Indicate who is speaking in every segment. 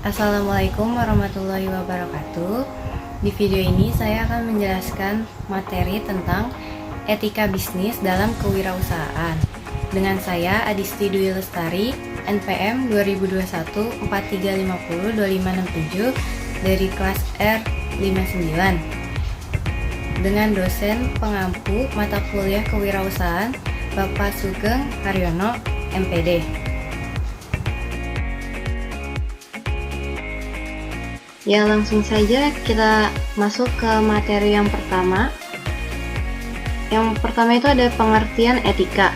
Speaker 1: Assalamualaikum warahmatullahi wabarakatuh. Di video ini saya akan menjelaskan materi tentang etika bisnis dalam kewirausahaan. Dengan saya Adisti Dwi Lestari, NPM 2021 4350 2567 dari kelas R59. Dengan dosen pengampu mata kuliah kewirausahaan Bapak Sugeng Haryono, MPD. Ya, langsung saja kita masuk ke materi yang pertama. Yang pertama itu ada pengertian etika.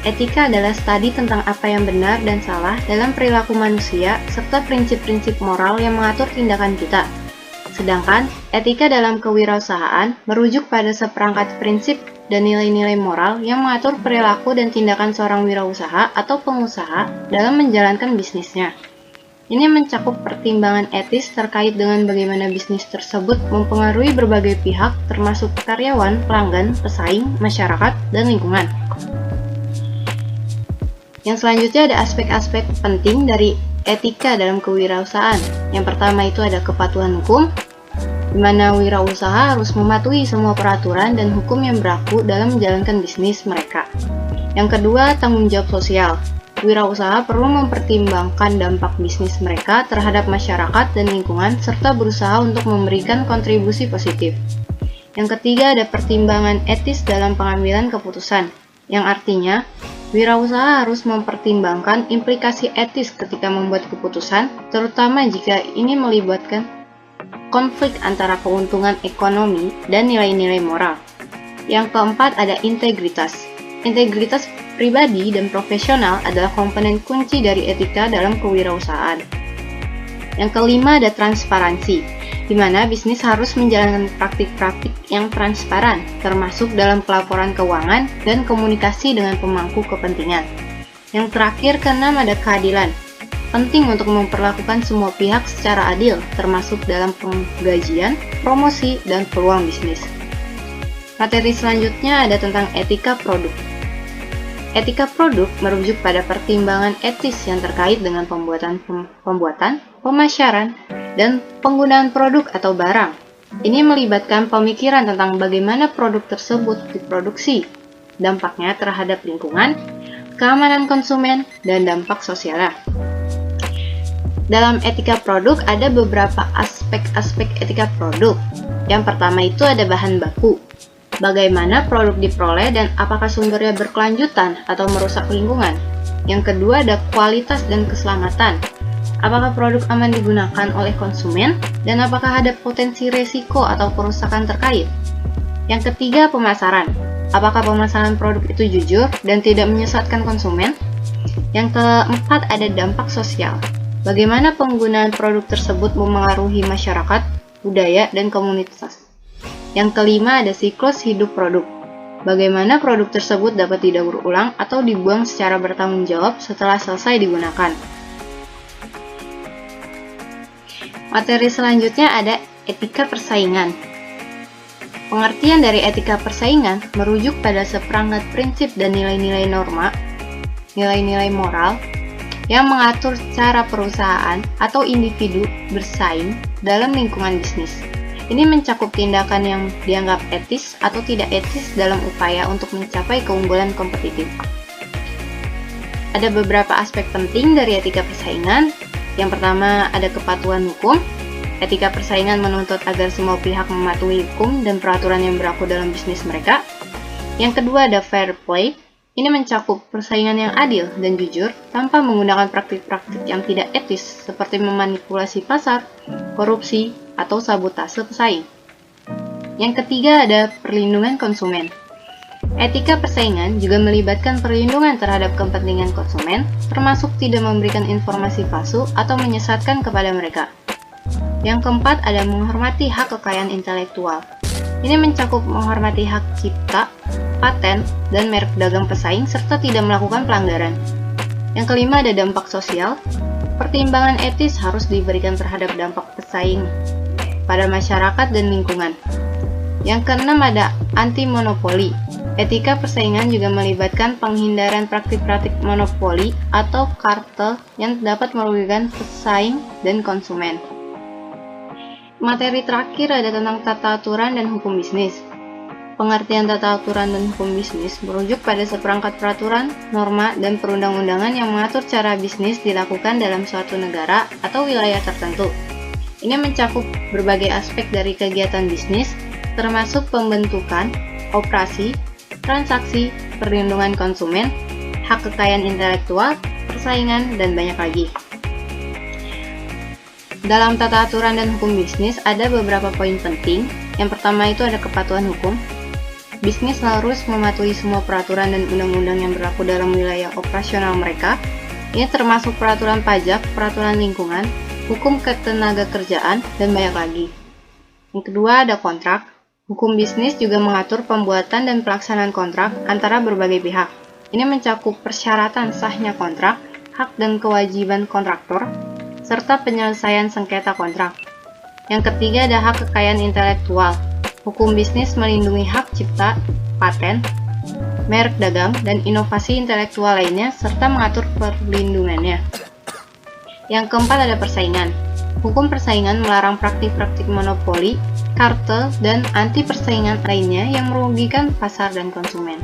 Speaker 1: Etika adalah studi tentang apa yang benar dan salah dalam perilaku manusia serta prinsip-prinsip moral yang mengatur tindakan kita. Sedangkan etika dalam kewirausahaan merujuk pada seperangkat prinsip dan nilai-nilai moral yang mengatur perilaku dan tindakan seorang wirausaha atau pengusaha dalam menjalankan bisnisnya. Ini mencakup pertimbangan etis terkait dengan bagaimana bisnis tersebut mempengaruhi berbagai pihak termasuk karyawan, pelanggan, pesaing, masyarakat, dan lingkungan. Yang selanjutnya ada aspek-aspek penting dari etika dalam kewirausahaan. Yang pertama itu ada kepatuhan hukum, di mana wirausaha harus mematuhi semua peraturan dan hukum yang berlaku dalam menjalankan bisnis mereka. Yang kedua, tanggung jawab sosial. Wirausaha perlu mempertimbangkan dampak bisnis mereka terhadap masyarakat dan lingkungan serta berusaha untuk memberikan kontribusi positif. Yang ketiga ada pertimbangan etis dalam pengambilan keputusan, yang artinya wirausaha harus mempertimbangkan implikasi etis ketika membuat keputusan, terutama jika ini melibatkan konflik antara keuntungan ekonomi dan nilai-nilai moral. Yang keempat ada integritas. Integritas pribadi dan profesional adalah komponen kunci dari etika dalam kewirausahaan. Yang kelima ada transparansi, di mana bisnis harus menjalankan praktik-praktik yang transparan, termasuk dalam pelaporan keuangan dan komunikasi dengan pemangku kepentingan. Yang terakhir, keenam ada keadilan. Penting untuk memperlakukan semua pihak secara adil, termasuk dalam penggajian, promosi, dan peluang bisnis. Materi selanjutnya ada tentang etika produk. Etika produk merujuk pada pertimbangan etis yang terkait dengan pembuatan, pemasaran, dan penggunaan produk atau barang. Ini melibatkan pemikiran tentang bagaimana produk tersebut diproduksi, dampaknya terhadap lingkungan, keamanan konsumen, dan dampak sosialnya. Dalam etika produk ada beberapa aspek-aspek etika produk. Yang pertama itu ada bahan baku. Bagaimana produk diperoleh dan apakah sumbernya berkelanjutan atau merusak lingkungan. Yang kedua ada kualitas dan keselamatan. Apakah produk aman digunakan oleh konsumen dan apakah ada potensi resiko atau kerusakan terkait. Yang ketiga pemasaran. Apakah pemasaran produk itu jujur dan tidak menyesatkan konsumen. Yang keempat ada dampak sosial. Bagaimana penggunaan produk tersebut memengaruhi masyarakat, budaya, dan komunitas. Yang kelima ada siklus hidup produk. Bagaimana produk tersebut dapat didaur ulang atau dibuang secara bertanggung jawab setelah selesai digunakan. Materi selanjutnya ada etika persaingan. Pengertian dari etika persaingan merujuk pada seperangkat prinsip dan nilai-nilai norma, nilai-nilai moral, yang mengatur cara perusahaan atau individu bersaing dalam lingkungan bisnis. Ini mencakup tindakan yang dianggap etis atau tidak etis dalam upaya untuk mencapai keunggulan kompetitif. Ada beberapa aspek penting dari etika persaingan. Yang pertama ada kepatuhan hukum. Etika persaingan menuntut agar semua pihak mematuhi hukum dan peraturan yang berlaku dalam bisnis mereka. Yang kedua ada fair play. Ini mencakup persaingan yang adil dan jujur tanpa menggunakan praktik-praktik yang tidak etis seperti memanipulasi pasar, korupsi, atau sabotase pesaing. Yang ketiga ada perlindungan konsumen. Etika persaingan juga melibatkan perlindungan terhadap kepentingan konsumen, termasuk tidak memberikan informasi palsu atau menyesatkan kepada mereka. Yang keempat ada menghormati hak kekayaan intelektual. Ini mencakup menghormati hak cipta, paten, dan merek dagang pesaing serta tidak melakukan pelanggaran. Yang kelima ada dampak sosial. Pertimbangan etis harus diberikan terhadap dampak pesaing pada masyarakat dan lingkungan. Yang keenam ada anti monopoli. Etika persaingan juga melibatkan penghindaran praktik-praktik monopoli atau kartel yang dapat merugikan pesaing dan konsumen. Materi terakhir ada tentang tata aturan dan hukum bisnis. Pengertian tata aturan dan hukum bisnis merujuk pada seperangkat peraturan, norma, dan perundang-undangan yang mengatur cara bisnis dilakukan dalam suatu negara atau wilayah tertentu. Ini mencakup berbagai aspek dari kegiatan bisnis, termasuk pembentukan, operasi, transaksi, perlindungan konsumen, hak kekayaan intelektual, persaingan, dan banyak lagi. Dalam tata aturan dan hukum bisnis ada beberapa poin penting. Yang pertama itu ada kepatuhan hukum. Bisnis harus mematuhi semua peraturan dan undang-undang yang berlaku dalam wilayah operasional mereka. Ini termasuk peraturan pajak, peraturan lingkungan, hukum ketenagakerjaan, dan banyak lagi. Yang kedua ada kontrak. Hukum bisnis juga mengatur pembuatan dan pelaksanaan kontrak antara berbagai pihak. Ini mencakup persyaratan sahnya kontrak, hak dan kewajiban kontraktor, serta penyelesaian sengketa kontrak. Yang ketiga ada hak kekayaan intelektual. Hukum bisnis melindungi hak cipta, paten, merek dagang, dan inovasi intelektual lainnya, serta mengatur perlindungannya. Yang keempat ada persaingan. Hukum persaingan melarang praktik-praktik monopoli, kartel, dan anti-persaingan lainnya yang merugikan pasar dan konsumen.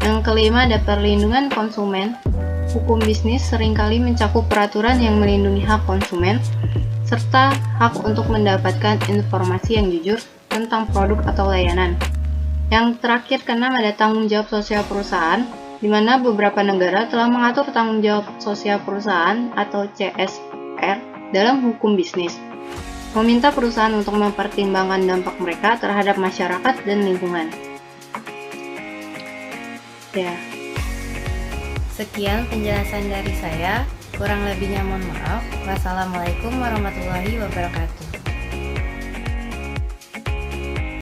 Speaker 1: Yang kelima ada perlindungan konsumen. Hukum bisnis seringkali mencakup peraturan yang melindungi hak konsumen, serta hak untuk mendapatkan informasi yang jujur tentang produk atau layanan. Yang terakhir keenam ada tanggung jawab sosial perusahaan, di mana beberapa negara telah mengatur tanggung jawab sosial perusahaan atau CSR dalam hukum bisnis, meminta perusahaan untuk mempertimbangkan dampak mereka terhadap masyarakat dan lingkungan. Ya, sekian penjelasan dari saya. Kurang lebihnya mohon maaf. Wassalamualaikum warahmatullahi wabarakatuh.